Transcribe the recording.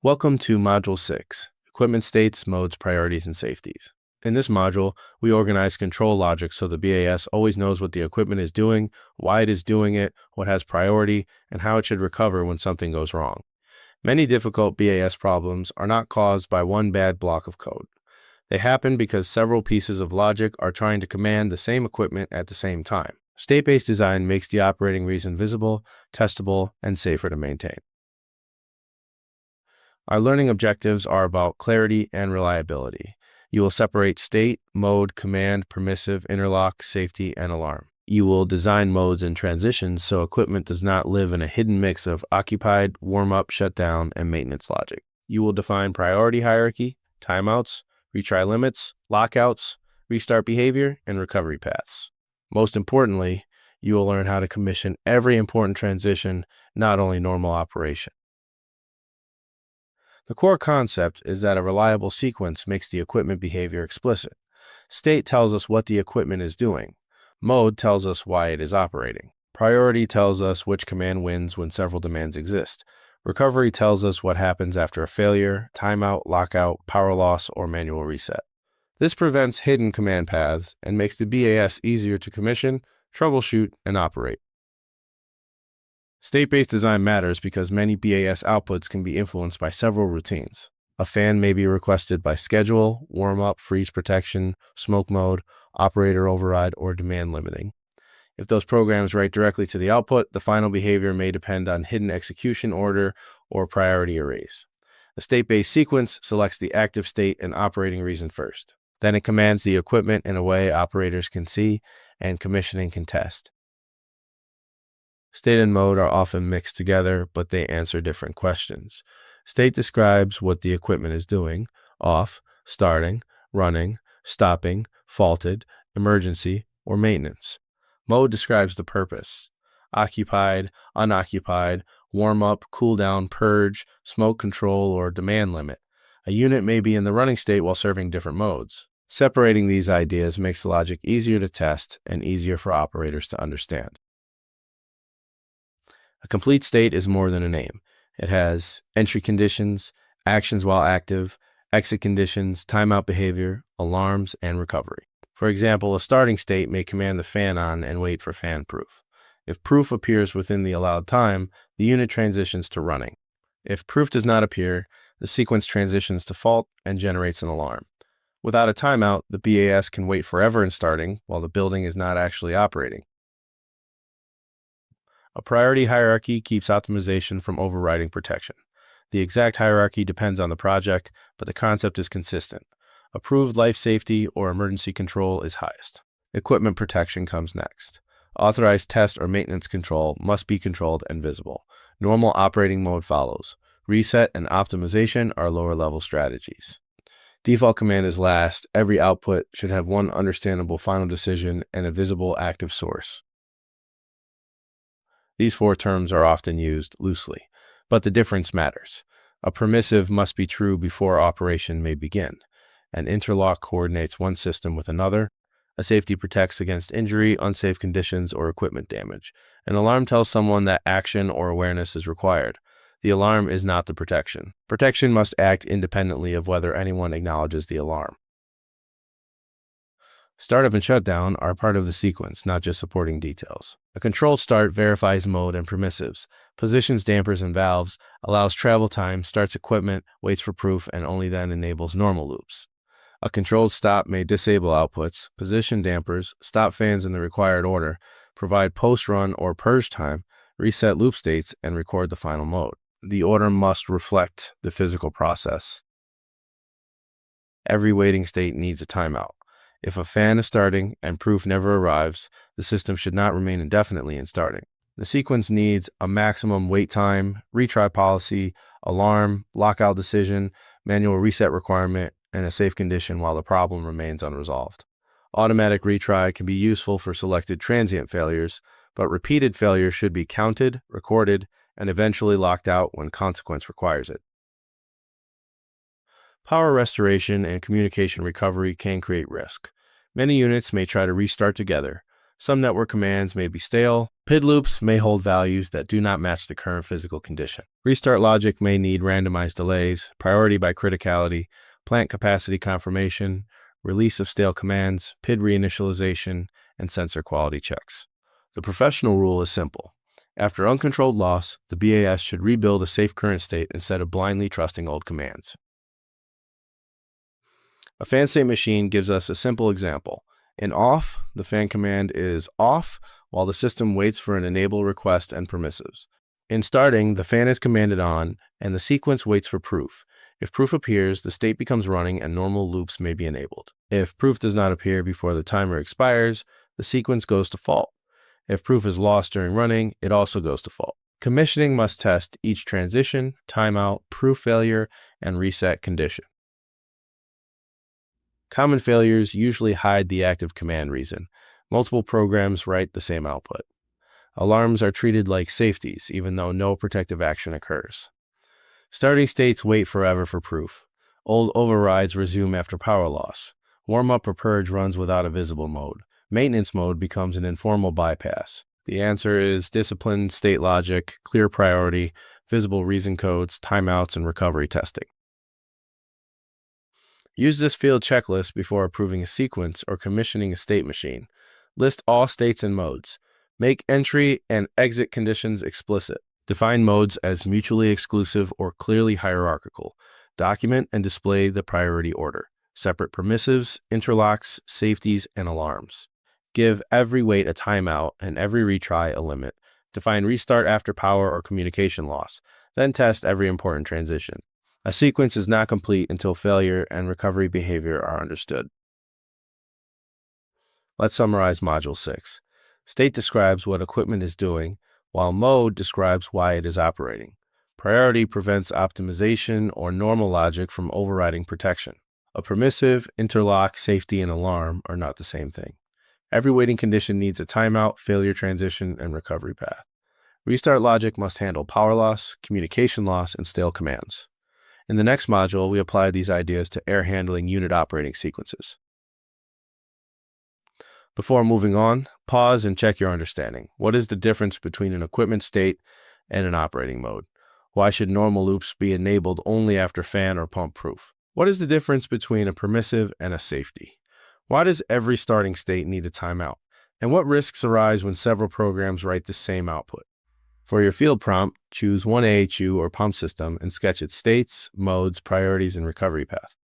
Welcome to Module 6, Equipment States, Modes, Priorities, and Safeties. In this module, we organize control logic so the BAS always knows what the equipment is doing, why it is doing it, what has priority, and how it should recover when something goes wrong. Many difficult BAS problems are not caused by one bad block of code. They happen because several pieces of logic are trying to command the same equipment at the same time. State-based design makes the operating reason visible, testable, and safer to maintain. Our learning objectives are about clarity and reliability. You will separate state, mode, command, permissive, interlock, safety, and alarm. You will design modes and transitions so equipment does not live in a hidden mix of occupied, warm-up, shutdown, and maintenance logic. You will define priority hierarchy, timeouts, retry limits, lockouts, restart behavior, and recovery paths. Most importantly, you will learn how to commission every important transition, not only normal operation. The core concept is that a reliable sequence makes the equipment behavior explicit. State tells us what the equipment is doing. Mode tells us why it is operating. Priority tells us which command wins when several demands exist. Recovery tells us what happens after a failure, timeout, lockout, power loss, or manual reset. This prevents hidden command paths and makes the BAS easier to commission, troubleshoot, and operate. State-based design matters because many BAS outputs can be influenced by several routines. A fan may be requested by schedule, warm-up, freeze protection, smoke mode, operator override, or demand limiting. If those programs write directly to the output, the final behavior may depend on hidden execution order or priority arrays. The state-based sequence selects the active state and operating reason first. Then it commands the equipment in a way operators can see and commissioning can test. State and mode are often mixed together, but they answer different questions. State describes what the equipment is doing: off, starting, running, stopping, faulted, emergency, or maintenance. Mode describes the purpose: occupied, unoccupied, warm up, cool down, purge, smoke control, or demand limit. A unit may be in the running state while serving different modes. Separating these ideas makes the logic easier to test and easier for operators to understand. A complete state is more than a name. It has entry conditions, actions while active, exit conditions, timeout behavior, alarms, and recovery. For example, a starting state may command the fan on and wait for fan proof. If proof appears within the allowed time, the unit transitions to running. If proof does not appear, the sequence transitions to fault and generates an alarm. Without a timeout, the BAS can wait forever in starting while the building is not actually operating. A priority hierarchy keeps optimization from overriding protection. The exact hierarchy depends on the project, but the concept is consistent. Approved life safety or emergency control is highest. Equipment protection comes next. Authorized test or maintenance control must be controlled and visible. Normal operating mode follows. Reset and optimization are lower-level strategies. Default command is last. Every output should have one understandable final decision and a visible active source. These four terms are often used loosely, but the difference matters. A permissive must be true before operation may begin. An interlock coordinates one system with another. A safety protects against injury, unsafe conditions, or equipment damage. An alarm tells someone that action or awareness is required. The alarm is not the protection. Protection must act independently of whether anyone acknowledges the alarm. Startup and shutdown are part of the sequence, not just supporting details. A controlled start verifies mode and permissives, positions dampers and valves, allows travel time, starts equipment, waits for proof, and only then enables normal loops. A controlled stop may disable outputs, position dampers, stop fans in the required order, provide post-run or purge time, reset loop states, and record the final mode. The order must reflect the physical process. Every waiting state needs a timeout. If a fan is starting and proof never arrives, the system should not remain indefinitely in starting. The sequence needs a maximum wait time, retry policy, alarm, lockout decision, manual reset requirement, and a safe condition while the problem remains unresolved. Automatic retry can be useful for selected transient failures, but repeated failures should be counted, recorded, and eventually locked out when consequence requires it. Power restoration and communication recovery can create risk. Many units may try to restart together. Some network commands may be stale. PID loops may hold values that do not match the current physical condition. Restart logic may need randomized delays, priority by criticality, plant capacity confirmation, release of stale commands, PID reinitialization, and sensor quality checks. The professional rule is simple. After uncontrolled loss, the BAS should rebuild a safe current state instead of blindly trusting old commands. A fan state machine gives us a simple example. In off, the fan command is off while the system waits for an enable request and permissives. In starting, the fan is commanded on, and the sequence waits for proof. If proof appears, the state becomes running and normal loops may be enabled. If proof does not appear before the timer expires, the sequence goes to fault. If proof is lost during running, it also goes to fault. Commissioning must test each transition, timeout, proof failure, and reset condition. Common failures usually hide the active command reason. Multiple programs write the same output. Alarms are treated like safeties, even though no protective action occurs. Starting states wait forever for proof. Old overrides resume after power loss. Warm-up or purge runs without a visible mode. Maintenance mode becomes an informal bypass. The answer is disciplined state logic, clear priority, visible reason codes, timeouts, and recovery testing. Use this field checklist before approving a sequence or commissioning a state machine. List all states and modes. Make entry and exit conditions explicit. Define modes as mutually exclusive or clearly hierarchical. Document and display the priority order. Separate permissives, interlocks, safeties, and alarms. Give every wait a timeout and every retry a limit. Define restart after power or communication loss. Then test every important transition. A sequence is not complete until failure and recovery behavior are understood. Let's summarize Module 6. State describes what equipment is doing, while mode describes why it is operating. Priority prevents optimization or normal logic from overriding protection. A permissive, interlock, safety, and alarm are not the same thing. Every waiting condition needs a timeout, failure transition, and recovery path. Restart logic must handle power loss, communication loss, and stale commands. In the next module, we apply these ideas to air handling unit operating sequences. Before moving on, pause and check your understanding. What is the difference between an equipment state and an operating mode? Why should normal loops be enabled only after fan or pump proof? What is the difference between a permissive and a safety? Why does every starting state need a timeout? And what risks arise when several programs write the same output? For your field prompt, choose one AHU or pump system and sketch its states, modes, priorities, and recovery path.